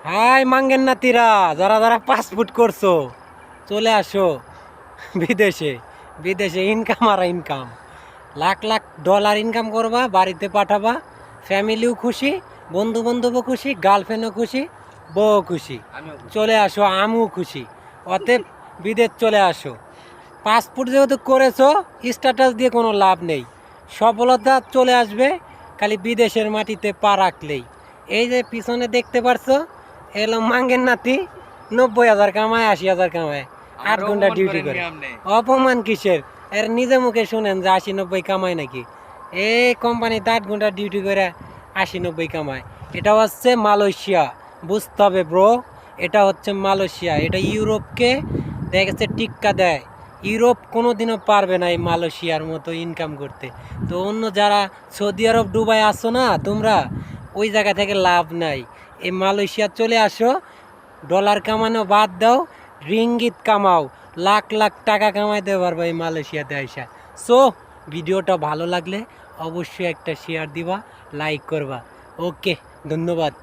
High মাঙ্গেন নাতিরা, যারা যারা পাসপোর্ট করছো চলে আসো বিদেশে। বিদেশে ইনকাম আর income, lakh lakh dollar income করবা, বাড়িতে পাঠাবা, ফ্যামিলিও খুশি, বন্ধু বান্ধবও খুশি, গার্লফ্রেন্ডও খুশি, বউ খুশি। চলে আসো, আমিও খুশি। অতএব বিদেশ চলে আসো। পাসপোর্ট যেহেতু করেছো, স্ট্যাটাস দিয়ে কোনো লাভ নেই। সফলতা চলে আসবে খালি বিদেশের মাটিতে পা রাখলেই। এই যে পিছনে দেখতে পারছো, এলো মাঙ্গের নাতি, 90,000 কামায়, 80,000 কামায়, 8 ঘন্টা ডিউটি করে। অপমান কিসের? এর নিজে মুখে শুনেন যে 80-90 কামায় নাকি। এই কোম্পানিতে 8 ঘন্টা ডিউটি করে 80-90 কামায়। এটা হচ্ছে মালয়েশিয়া, বুঝতে হবে ব্রো। এটা হচ্ছে মালয়েশিয়া, এটা ইউরোপকে দেখেছে টিক্কা দেয়। ইউরোপ কোনোদিনও পারবে না এই মালয়েশিয়ার মতো ইনকাম করতে। তো অন্য যারা সৌদি আরব, দুবাই আসো না তোমরা, ওই জায়গা থেকে লাভ নাই। এই মালয়েশিয়া চলে আসো, ডলার কামানো বাদ দাও, রিঙ্গিত কামাও, লাখ লাখ টাকা কামাইতে পারবা এই মালয়েশিয়াতে আইসা। সো ভিডিওটা ভালো লাগলে অবশ্যই একটা শেয়ার দিবা, লাইক করবা। ওকে, ধন্যবাদ।